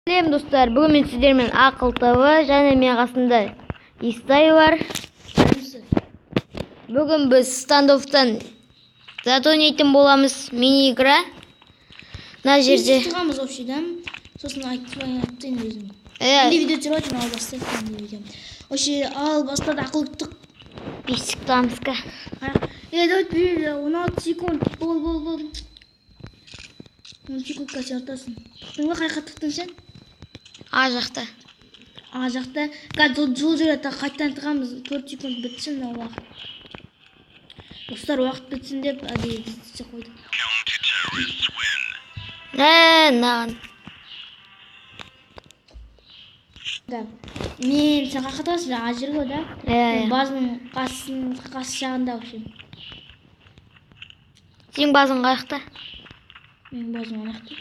Selam dostlar, bugün ben sizlerle Akıl Tava, және мен қасымда Istai var. Bugün biz standoфтан зат ойнайтын боламыз, мини игра. Мына жерде шығамыз общийдан. Сосын айтайын өзім. Или видео түсіріп отырмын, ал бастайық видео. Вообще ал бастады ақылдық. бесік тамызға. Давай 16 секунд. Бол. 10 секундқа жартасын. Тыңға қайқа тықтың сен? А жақта. А жақта. Қазір жол жерде қайттан тығамыз. 4 секунд бітсін уақыт. Достар уақыт бітсін деп әдейі десе қойдым. Наған. Мен сен қайқа тығасың? А жерге да? Базының қасы жағында вообще. Сен базың қаяқта? Мен базым анақта.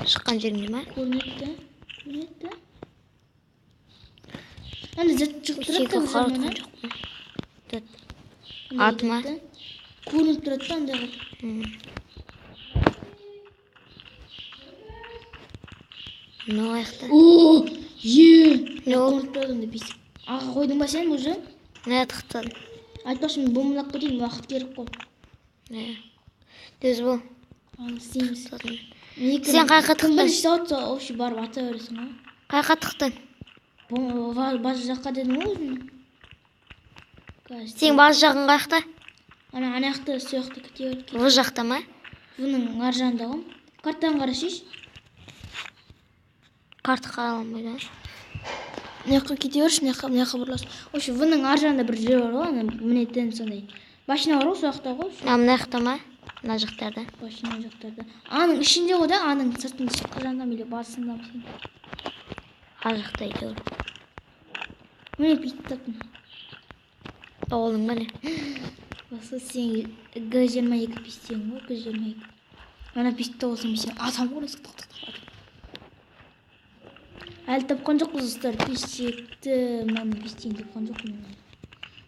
Шыққан жеріңде ма? Көрнекті. Ана зат Сен қаратқан жоқпын. Аты ма? Көрініп тұрады да андай қылып. Мынау аяқта. Көрініп тұрады андай бесіп. Аға қойдың ба сен уже? Не тықтадың? Айтпақшы мен бомбылап кетейін, уақыт керек қой. Төз бұл. Ал істейміз. Сен қайқа Кім тықтың? бірінші сауытса общий барып ата бересің ғой. Қайқа тықтың? Баз жаққа дедің ғой өзің. Сен баз жағың қаяқта? Ана аяқты сояқты кете беріп. Бұл жақта ма? Бұның ар жағында ғой. Картаны қарашыш. Карты қараламайды. Мына кете берші, мына бұрыласың. Вообще бұның ар жағында бір жер бар ғой, ана мінетін сондай. Машина бар ғой, сояқта ғой. Мына жақта ма? Мына жақтарда. Машина жақтарда. Аның ішінде ғой да, аның сыртында шыққан жағында мейлі басында сен. Ар жақта әйтеуір. Міне бүйтіп таптым. Оғылың ба не? Осы сен Г22 пистең ғой, Г22. Ана пистті болсам сен адам ғой, әлі тапқан жоқ қыздар, пистекті, мынаны пистең тапқан жоқ.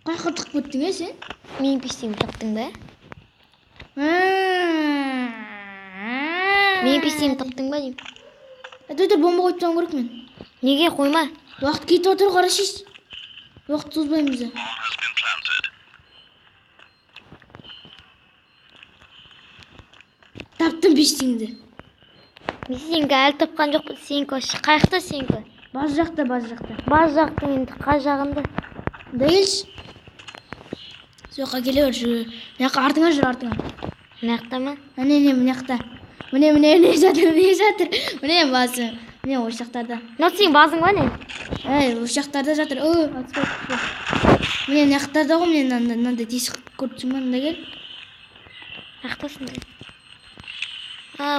Қайқа тықып көттің сен? Мен пистеңді таптың ба? Мен пистеңді таптың ба дейм? Өтір бомба қойып тұрған көрік мен. Неге қойма? Уақыт кетіп отыр, қарашыш. Уақыт созбаймыз. Таптым пистеңді. Мен сенгі әлі тапқан жоқ, сенгі қайықта сенгі? Баз жақта. Баз жақтың енді қай жағында? Да келші. Соққа келе бер жүр. Мына артыңа жүр, артыңа. Мына ма? Мына жақта. Міне жатыр. Міне базы. Міне осы жақтарда. Мына сен базың ба не? Осы жақтарда жатыр. Міне мына жақтарда ғой, міне мынандай тесік көрсің ба, мында кел. Ақтасың да.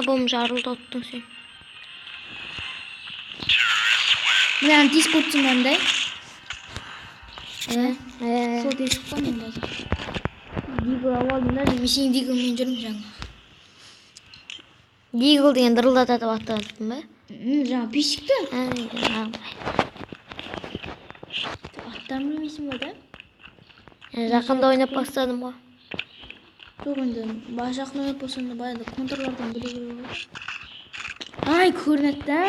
Бом жарылды оттың сен. Міне аны тесік көрсің ба, мындай. Сол тесік қой мен базы. Дигл алып алдым да, мен сенің диглмен жүрмін жаңа. Дигл деген дырылдататып аттыратын ба? Жаңа бесікті. Аттарын білмейсің ба да? Жақында ойнап бастадым ғой. Жоқ енді, жақын ойнап болсаң да баяғыда контрлардан біле керек ғой. Ай, көрінеді да.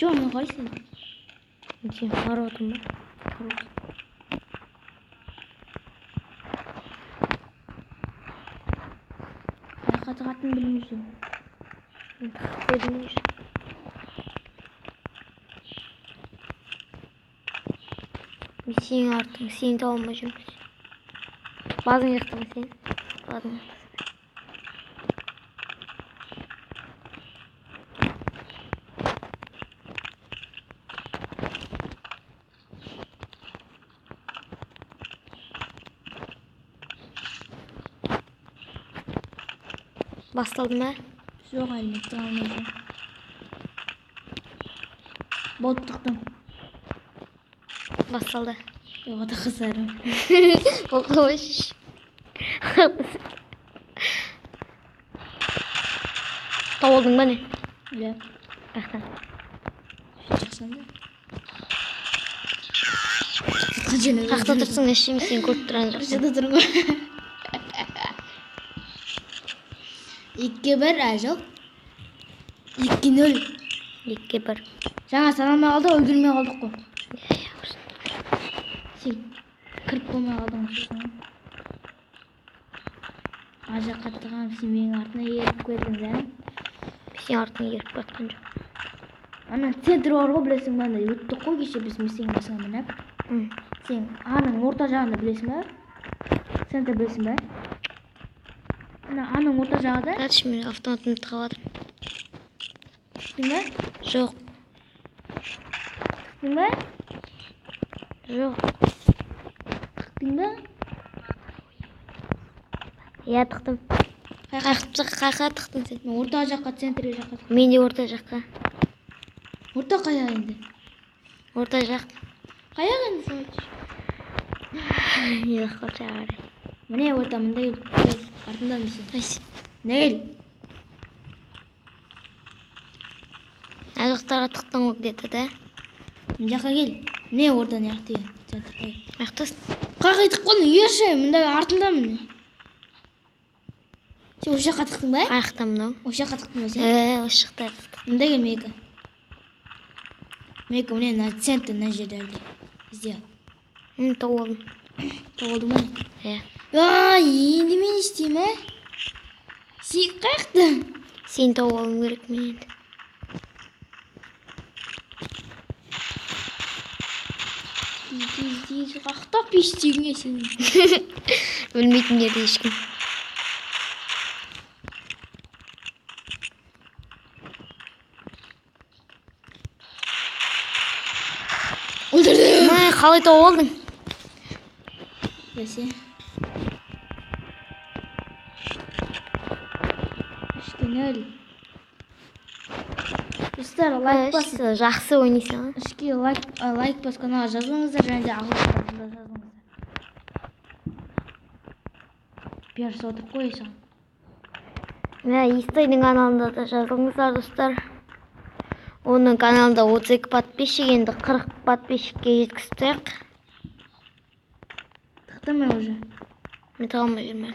Жоқ, мен қарайсың. Сен қарап отырмын ба? Қатығатын білмейсің. Көрмейсің. Сенің артың, сені тауылмай жүрміз. Базың жақтың сен? Базың жақтың. Басталды ма? Жоқ, әлі тұралмайды. Болып тұқтым. Басталды. Ода қызарым. Оқылыш. Тауылдың ба не? Иә. Қаяқтан? Жақсан да. Қақта тұрсың, сен көріп тұрған жоқсың. Жақта тұрмын ғой. 2-1 ажал. 2-0. 2-1. Жаңа саналмай қалды, өлгірмей қалдық қой. Сен кіріп болмай қалдың сосын. Ажа қаттыған сен менің артына еріп келдің зән. Сен артына еріп батқан жоқ. Ана центр бар ғой, білесің бе? Өттік қой кеше біз сенің басыңа мініп. Сен аның орта жағында білесің бе? Центр білесің бе? Аның орта жағында. Дальше мен автоматымды тығып алдым. Түктің бе? Жоқ. Түктің бе? Жоқ. Түктің бе? Я тықтым. Қайқа тықтың сен? Орта жаққа, центрге жаққа. Мен де орта жаққа. Орта қаяқ енді? Орта жақ. Қаяқ енді сен? Жаққа қарай. Міне ортамында ел. Артында місің? Қайсы? Не ел? Аяқтарға тықтың ғой где-то, да? Мына жаққа кел. Не орта не ақ деген? Аяқтасын. Қақай тыққаны ерші, мында артында міне. Сен осы жаққа тықтың ба? Қаяқта мынау. Осы жаққа тықтың ба сен? Осы жақта тықтым. Мында кел мейкі. Мейкі міне на центр на жерде әлде. Іздей ал. Тауып алдым. Тауып алдың ба? Енді мен істейм, ә? Сен қаяқта? Сен тауып алуым керек мен енді. Қақтап естігіңе сен. Білмейтін жерде ешкім. Өлтірдім! Қалай тауып алдың? Бәсе. 3-0. Достар, лайк бас. Жақсы ойнайсың. Ішке лайк бас каналға жазылыңыздар, және де ағылшындарында жазылыңыздар. Перс отырып қойсаң. Истойдың каналында да жазылыңыздар, достар. Оның каналында 32 подписчик, енді 40 подписчикке жеткізіп тұяқ. Тықтың мен уже? Мен тығылмай жүрмін.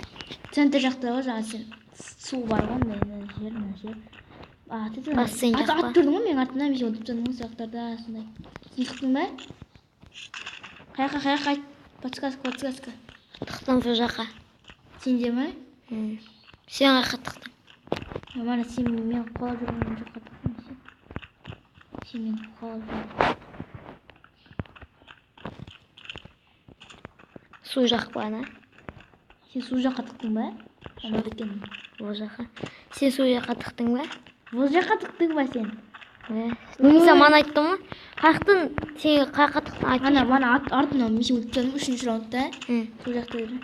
Центр жақта ғой, жаңа сен су бар ғой, мына жер. Бассейн жаққа. Ат тұрдың ғой мен артынан, мен отырып тұрдың ғой сұрақтарда, сондай. Сен тықтың ба? Қаяққа, қайт. Подсказка. Тықтым сол жаққа. Сен де ме? Сен қайқа тықтың. Мана сен мен қолап жүрген жаққа тықтың сен. Сен мен қолап жүрген. Су жақ па, ана? Сен су жаққа тықтың ба? Ана екен. Ол жаққа. Сен су жаққа тықтың ба? Ол жаққа тықтың ба сен? Мен мана айттым ғой. Қаяқтың сен қаяққа тықтың айтшы. Ана мана артынан мен өтіп тұрдым 3-ші раундта. Су жақта жүрді.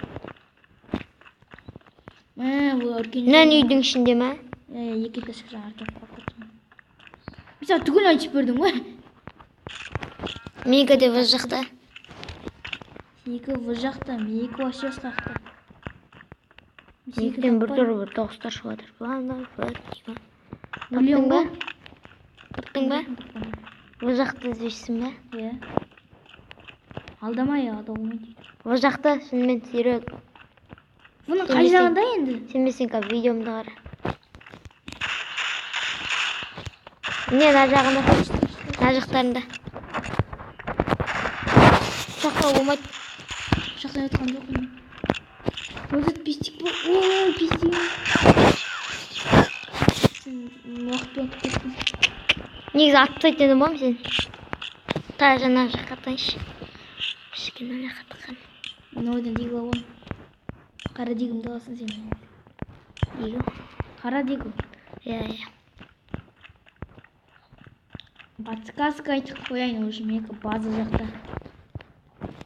Бұл өркен. Мына үйдің ішінде ме? Екі етті шыққан артып қорқыттым. Mesela түгіл айтып бердің ғой. Менікі де өз жақта. Сенікі өз жақта, менікі вообще өз жақта. Менікіден бір түрі бір дауыстар шығып жатыр. Миллион ба? Таптың ба? Өз жақта іздейсің ба? Иә. Алдамай ада болмайды. Өз жақта шынымен серек. Бұның қай жағында енді? Сенбесең қазір видеомды қара. Не, мына жағында. Мына жақтарында. Жақта болмайды. Жақта өтқан жоқ мен. Өзіт пистик бұл. Ооо, пистик. Уақытпен өтіп кеттің. Негізі атып айтады ма сен? Та жаңа жаққа тайшы. Кішкене мына жаққа тыққан. Мен ойдан дегіл ауын. Қара дегімді аласың сен. Дегіл? Қара дегіл. Иә. Подсказка айтып қояйын уже менікі база жақта.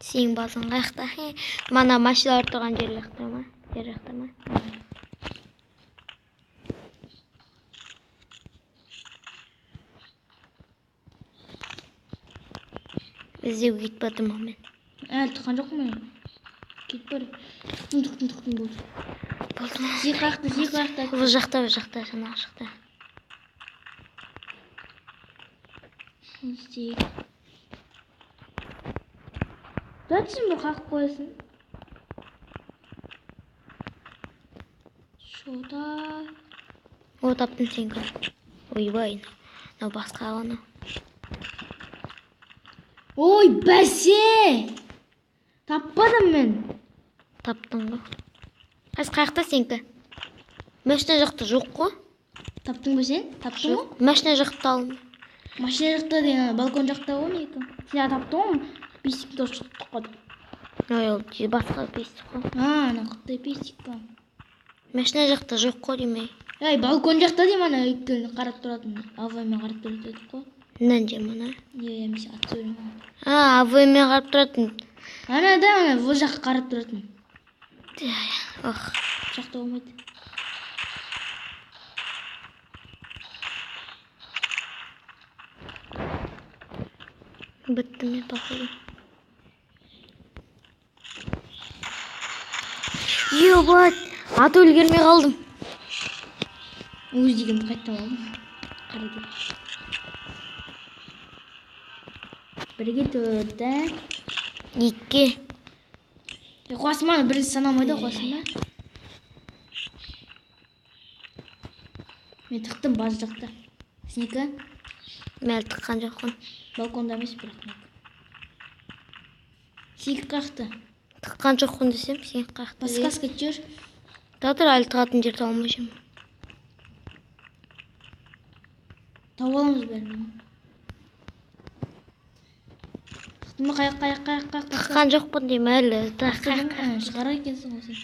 Сенің базың қаяқта? Мана машиналар тұрған жер жақта ма? Жер жақта ма? Іздеуге кетіп бардым ғой мен. Әлі тұққан жоқ мен. Кетіп барды. Тұқтым болды. Болды ма? Жек қаяқта. Ол жақта, жаңағы жақта. Істейік. Зачем бір қақып қоясың? Шода. О, таптым сенька. Ойбай. Мынау басқа оны. Ой, бәсе! Таппадым мен. Таптың ғой. Қайсы қаяқта сенька? Машина жақта жоқ қой. Таптың ба сен? Таптың ғой? Машина жақта алым. Машина жақта деген балкон жақта ғой менікі. Сен таптың ғой? Пистик дос шықтық қой. Ой, ол басқа пестік қой. Ана қытай пистик па. Машина жақта жоқ қой демей. Ей, балкон жақта дейм ана өйткені қарап тұратын. Аваймен қарап тұратын қой. Нән жем ана? Емесе ат сөйлем. Аваймен қарап тұратын. Ана да ана бұл жаққа қарап тұратын. Ох. Жақта болмайды. Бітті ме походу. Ебать, аты үлгермей қалдым. Өз дегенді қайттам алдым. Қарады. Бірге төрді. Екке. Қуасым ана бірінші санамайды қуасым да. Мен тықтым баз жақта. Сенікі? Мәл тыққан жоқпын. Балконда емес бірақ мен. Сенікі қақты. Тыққан жоқпын десем, сен қақты. Басқасқа жүр. Тағдыр әлі тығатын жер тауылмай жүрмін. Тауып аламыз бәрін. Тықтым ба қаяқ. Тыққан жоқпын деймін әлі. Шығар екенсің ғой сен.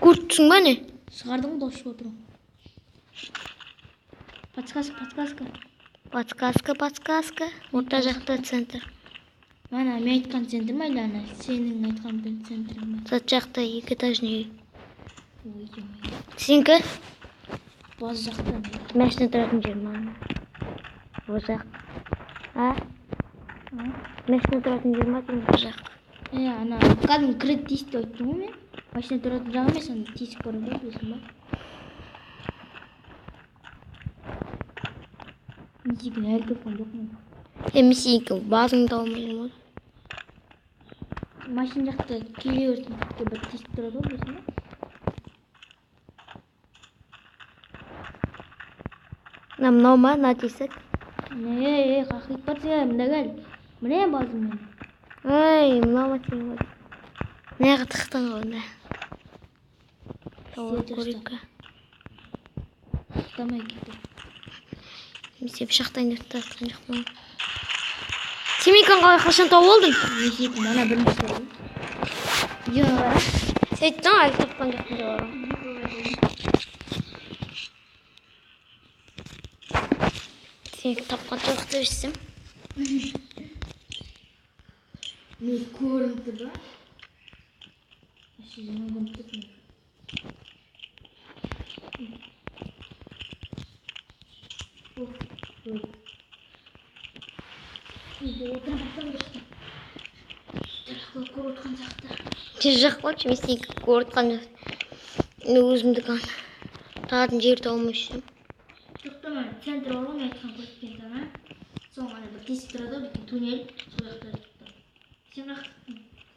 Көрттісің ба не? Шығардың дос шығып отыру. Подсказка. Орта жақта центр. Мана мен айтқан центр ма, ана сенің айтқан центрің ма? Зат жақта екі этажный үй. Ой, Сенікі? баз жақта. Машина тұратын жер ма? Ол жақ. Машина тұратын жер ма деймін, ол жақ. Ана кәдімгі кірет тесік деп айттым ғой мен. Машина тұратын жағы емес, ана тесік бар ғой, білесің ба? Мен сенікі әлі тапқан жоқпын. Мен сенікі базыңды тауылмай жүрмін. Машина жақта келе берсін, бір тесік тұрады ғой, білесің ба? Мынау ма, мына тесік? Қақиып бар сен, мында кәл. Міне базым мен. Мынау ма сен ғой. Неға тықтың ғой, мына. Көрейкі. Тықтамай кетті. Мен сен пышақтайын деп тартқан жоқпын. Сен мекан қалай қашан тауып алдың? Мен сенікі мана бірінші тұрады. Видеоны қара. Сен айттың әлі тапқан жоқпын деп алам. Сен тапқан жоқ деп естім. Мен көрінді ба? Ашы жаңа көрінді мен. Тез жақ болшы, мен сенікі көрітқан жоқ. Өзімді қан. Тағатын жер тауылмай жүрсем. Жоқтан ана центр бар ғой, мен айтқан көрсеткен sana. Соң ана бір тесік тұрады ғой, бүйтін туннель, сол жақта тұқтым. Сен қаяққа тықтың?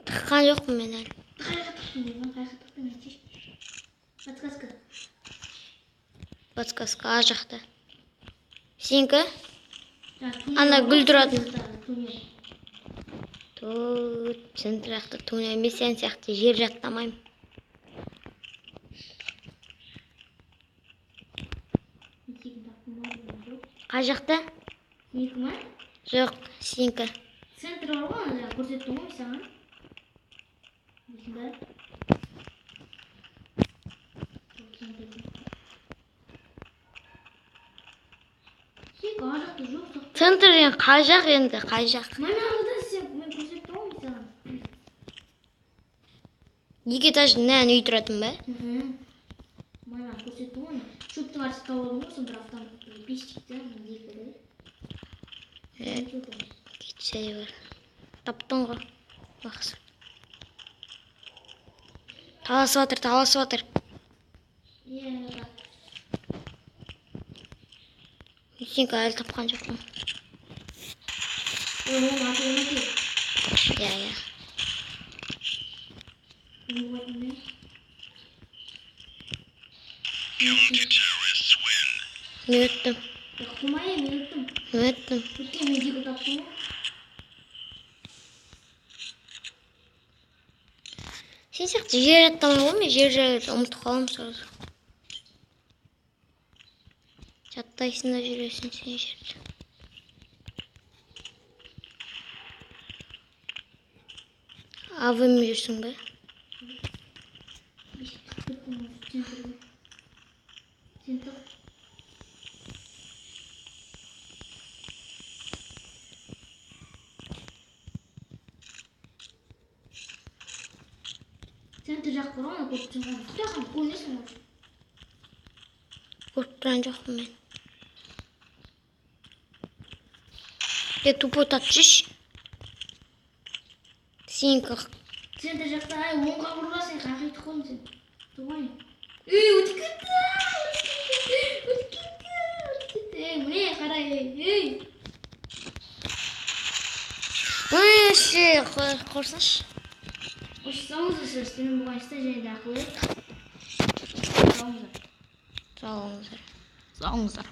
Тыққан жоқпын мен әлі. Қаяққа тықтың деймін, қаяққа тықтың айтшы. Подсказка. Подсказка а жақта. Сенікі? Ана гүл тұратын. Центр жақта туннель. Мен сен сияқты жер жаттамаймын. Қай жақта? Сенікі ма? Жоқ, сенікі. Центр бар ғой, ана көрсеттім ғой саған. Осында. Сенікі ар жақта жоқ. Центрден қай жақ енді, қай жақ? Мана арада сен мен көрсеттім ғой саған. Екі этажды нән үй тұратын ба? Мана көрсеттім ғой. Шөптің арасы тауып алдым ғой, сонда автомат пешікті, екілі. Кетсе де бар. Таптың ғой. Бақсы. Таласып жатыр. Сенікі әлі тапқан жоқпын. Иә. Help the terrorists win. Не өттім. Құмай мен өттім. Не өттім. Өткен мен екі таптым ғой. Сен сияқты жер аттамай ғой, мен жерлерді ұмытып қаламын сразу. Жаттайсың да жүресің сен жерді. Авым жүрсің бе? Сен тұр. Сен тұр жақ тұр ана көріп тұрған. Құтақын көрмесің ғой. Көріп тұрған жоқпын мен. Тупой тапшыш. Сенікі Сен тұр жақтан ай оңға бұрыласың қақиты қойын сен. Тұрмай. Өтіп кетті. Міне қарай. Өйші, қорсыншы. Қосылсаңыз сіздің бұған істе және де ақыл ет. Сауыңыздар. Сауыңыздар. Сауыңыздар.